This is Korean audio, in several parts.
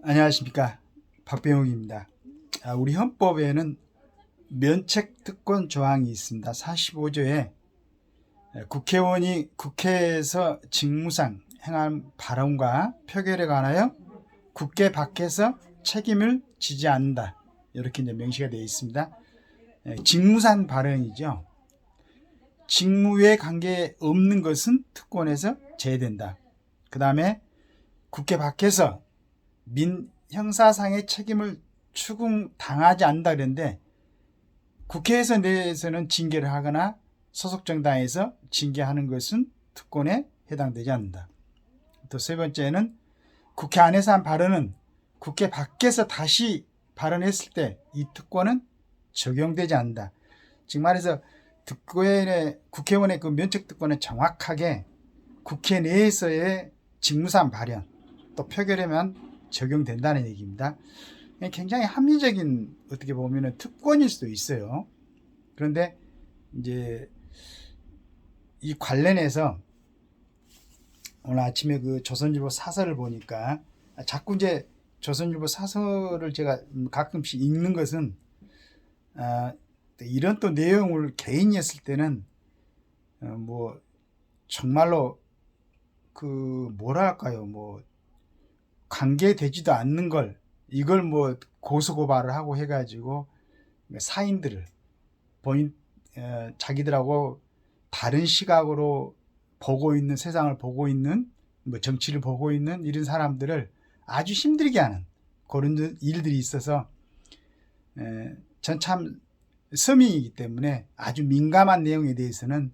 안녕하십니까, 박병욱입니다. 우리 헌법에는 면책특권 조항이 있습니다. 45조에 국회의원이 국회에서 직무상 행한 발언과 표결에 관하여 국회 밖에서 책임을 지지 않는다, 이렇게 이제 명시가 되어 있습니다. 직무상 발언이죠. 직무에 관계 없는 것은 특권에서 제외된다. 그 다음에 국회 밖에서 형사상의 책임을 추궁당하지 않는다 그랬는데, 국회에서 내에서는 징계를 하거나 소속 정당에서 징계하는 것은 특권에 해당되지 않는다. 또 세 번째는 국회 안에서 한 발언은 국회 밖에서 다시 발언했을 때 이 특권은 적용되지 않는다. 즉 말해서 국회의원의 그 면책특권은 정확하게 국회 내에서의 직무상 발언 또 표결에만 적용된다는 얘기입니다. 굉장히 합리적인, 어떻게 보면 특권일 수도 있어요. 그런데 이제 이 관련해서 오늘 아침에 그 조선일보 사설을 보니까, 자꾸 이제 조선일보 사설을 제가 가끔씩 읽는 것은, 이런 또 내용을 개인이 했을 때는 뭐 정말로 그 뭐랄까요, 관계되지도 않는 걸 이걸 고소고발을 하고 해가지고 사인들을 자기들하고 다른 시각으로 보고 있는, 세상을 보고 있는, 정치를 보고 있는 이런 사람들을 아주 힘들게 하는 그런 일들이 있어서, 전 참 서민이기 때문에 아주 민감한 내용에 대해서는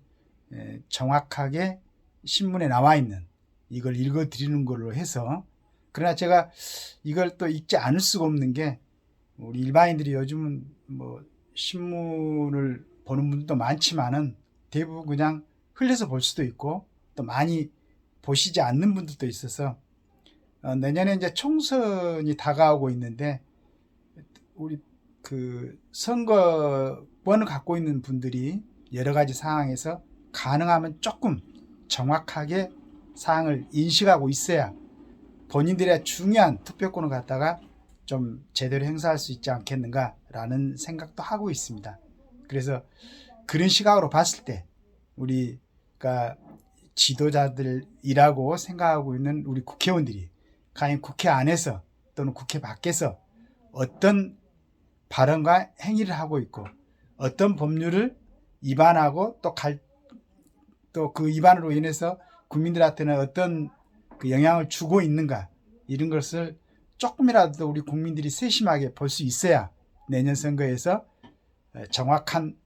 정확하게 신문에 나와 있는 이걸 읽어드리는 걸로 해서, 그러나 제가 이걸 또 읽지 않을 수가 없는 게, 우리 일반인들이 요즘은 신문을 보는 분들도 많지만은 대부분 그냥 흘려서 볼 수도 있고 또 많이 보시지 않는 분들도 있어서, 내년에 이제 총선이 다가오고 있는데, 우리 그 선거권을 갖고 있는 분들이 여러 가지 상황에서 가능하면 조금 정확하게 사항을 인식하고 있어야 본인들의 중요한 투표권을 갖다가 좀 제대로 행사할 수 있지 않겠는가라는 생각도 하고 있습니다. 그래서 그런 시각으로 봤을 때 우리가 지도자들이라고 생각하고 있는 우리 국회의원들이 과연 국회 안에서 또는 국회 밖에서 어떤 발언과 행위를 하고 있고, 어떤 법률을 위반하고 또 그 위반으로 인해서 국민들한테는 어떤 그 영향을 주고 있는가, 이런 것을 조금이라도 우리 국민들이 세심하게 볼 수 있어야 내년 선거에서 정확한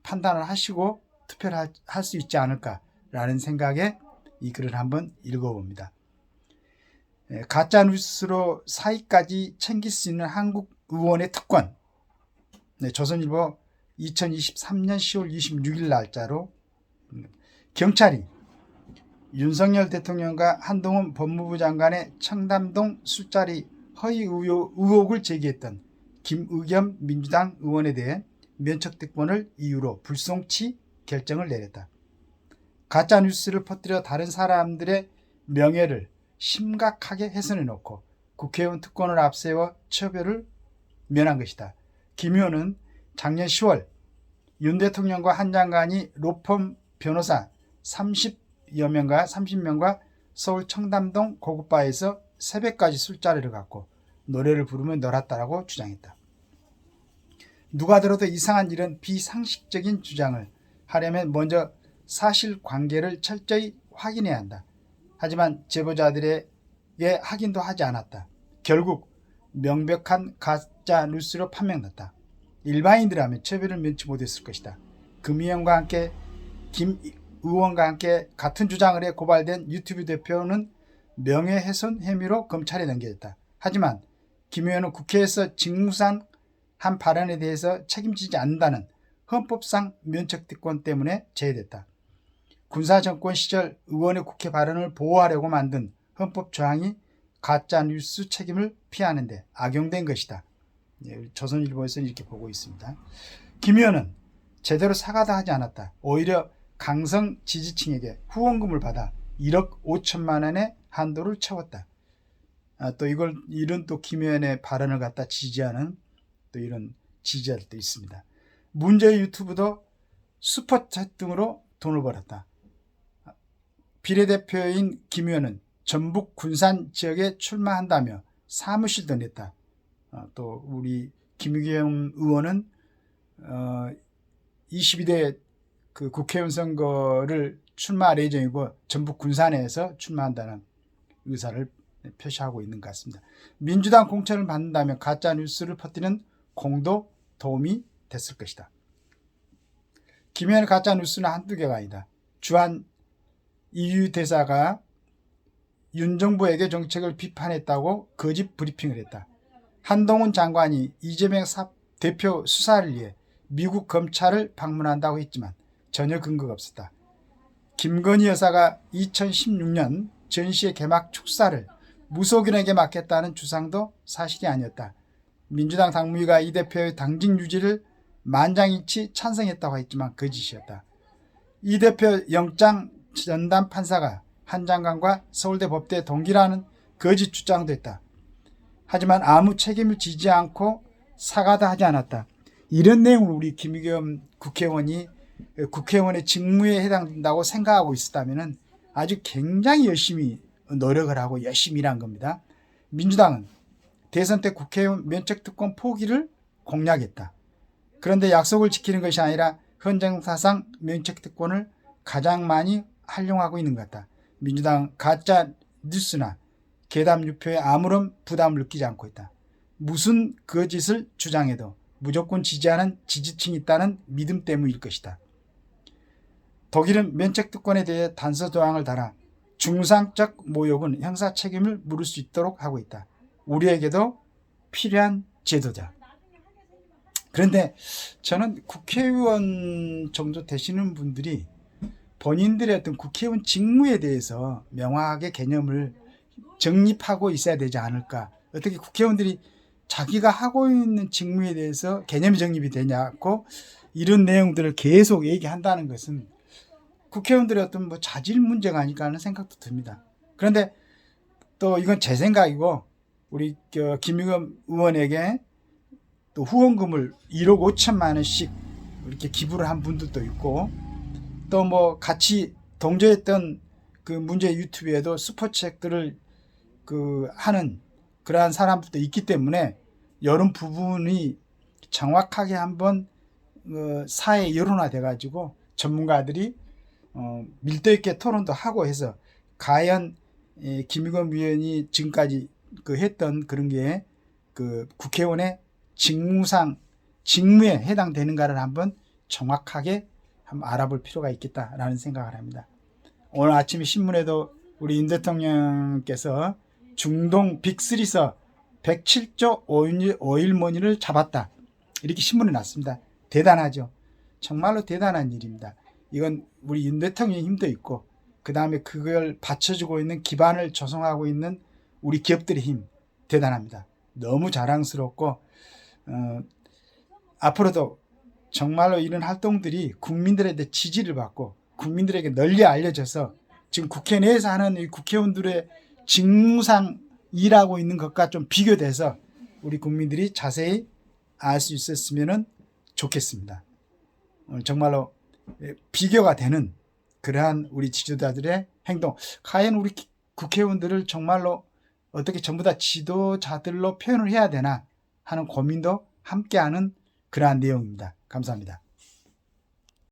판단을 하시고 투표를 할 수 있지 않을까라는 생각에 이 글을 한번 읽어봅니다. 가짜뉴스로 사익까지 챙길 수 있는 한국 의원의 특권. 조선일보 2023년 10월 26일 날짜로, 경찰이 윤석열 대통령과 한동훈 법무부 장관의 청담동 술자리 허위 의혹을 제기했던 김의겸 민주당 의원에 대해 면책특권을 이유로 불송치 결정을 내렸다. 가짜뉴스를 퍼뜨려 다른 사람들의 명예를 심각하게 훼손해 놓고 국회의원 특권을 앞세워 처벌을 면한 것이다. 김 의원은 작년 10월 윤 대통령과 한 장관이 로펌 변호사 30명과 서울 청담동 고급바에서 새벽까지 술자리를 갖고 노래를 부르며 놀았다라고 주장했다. 누가 들어도 이상한 이런 비상식적인 주장을 하려면 먼저 사실관계를 철저히 확인해야 한다. 하지만 제보자들에게 확인도 하지 않았다. 결국 명백한 가짜뉴스로 판명났다. 일반인들이라면 처벌을 면치 못했을 것이다. 금 의원과 함께 김 의원과 함께 같은 주장을 해 고발된 유튜브 대표는 명예훼손 혐의로 검찰에 넘겨졌다. 하지만 김 의원은 국회에서 직무상 한 발언에 대해서 책임지지 않는다는 헌법상 면책특권 때문에 제외됐다. 군사정권 시절 의원의 국회 발언을 보호하려고 만든 헌법 조항이 가짜뉴스 책임을 피하는 데 악용된 것이다. 조선일보에서는 이렇게 보고 있습니다. 김 의원은 제대로 사과도 하지 않았다. 오히려 강성 지지층에게 후원금을 받아 1억 5천만 원의 한도를 채웠다. 또 이런 또 김 의원의 발언을 갖다 지지하는 또 이런 지지자들도 있습니다. 문제의 유튜브도 슈퍼챗 등으로 돈을 벌었다. 비례대표인 김 의원은 전북 군산 지역에 출마한다며 사무실도 냈다. 또 우리 김의겸 의원은 22대 그 국회의원 선거를 출마할 예정이고 전북 군산에서 출마한다는 의사를 표시하고 있는 것 같습니다. 민주당 공천을 받는다면 가짜 뉴스를 퍼뜨리는 공도 도움이 됐을 것이다. 김 의원의 가짜 뉴스는 한두 개가 아니다. 주한 EU 대사가 윤 정부에게 정책을 비판했다고 거짓 브리핑을 했다. 한동훈 장관이 이재명 대표 수사를 위해 미국 검찰을 방문한다고 했지만 전혀 근거가 없었다. 김건희 여사가 2016년 전시회 개막 축사를 무속인에게 맡겼다는 주장도 사실이 아니었다. 민주당 당무위가 이 대표의 당직 유지를 만장일치 찬성했다고 했지만 거짓이었다. 이 대표 영장 전담 판사가 한 장관과 서울대 법대 동기라는 거짓 주장도 했다. 하지만 아무 책임을 지지 않고 사과도 하지 않았다. 이런 내용을 우리 김의겸 국회의원이 국회의원의 직무에 해당된다고 생각하고 있었다면 아주 굉장히 열심히 노력을 하고 열심히 일한 겁니다. 민주당은 대선 때 국회의원 면책특권 포기를 공약했다. 그런데 약속을 지키는 것이 아니라 헌정사상 면책특권을 가장 많이 활용하고 있는 것 같다. 민주당 가짜 뉴스나 괴담 유표에 아무런 부담을 느끼지 않고 있다. 무슨 거짓을 주장해도 무조건 지지하는 지지층이 있다는 믿음 때문일 것이다. 독일은 면책특권에 대해 단서 조항을 달아 중상적 모욕은 형사 책임을 물을 수 있도록 하고 있다. 우리에게도 필요한 제도다. 그런데 저는 국회의원 정도 되시는 분들이 본인들의 어떤 국회의원 직무에 대해서 명확하게 개념을 정립하고 있어야 되지 않을까. 어떻게 국회의원들이 자기가 하고 있는 직무에 대해서 개념이 정립이 되냐고 이런 내용들을 계속 얘기한다는 것은 국회의원들의 어떤 뭐 자질 문제가 아닐까 하는 생각도 듭니다. 그런데 또 이건 제 생각이고 우리 김의겸 의원에게 또 후원금을 1억 5천만 원씩 이렇게 기부를 한 분들도 있고 또 뭐 같이 동조했던 그 문제 유튜브에도 슈퍼챗들을 하는 그러한 사람들도 있기 때문에 이런 부분이 정확하게 한번 사회 여론화돼 가지고 전문가들이 밀도 있게 토론도 하고 해서 과연 김의겸 위원이 지금까지 했던 그런 게 국회의원의 직무에 해당되는가를 한번 정확하게 한번 알아볼 필요가 있겠다라는 생각을 합니다. 오늘 아침에 신문에도 우리 윤 대통령께서 중동 빅3서 107조 오일머니를 잡았다. 이렇게 신문이 났습니다. 대단하죠. 정말로 대단한 일입니다. 이건 우리 윤 대통령의 힘도 있고 그 다음에 그걸 받쳐주고 있는 기반을 조성하고 있는 우리 기업들의 힘 대단합니다. 너무 자랑스럽고 앞으로도 정말로 이런 활동들이 국민들의 지지를 받고 국민들에게 널리 알려져서 지금 국회 내에서 하는 이 국회의원들의 직무상 일하고 있는 것과 좀 비교돼서 우리 국민들이 자세히 알 수 있었으면 좋겠습니다. 정말로 비교가 되는 그러한 우리 지도자들의 행동, 과연 우리 국회의원들을 정말로 어떻게 전부 다 지도자들로 표현을 해야 되나 하는 고민도 함께하는 그러한 내용입니다. 감사합니다.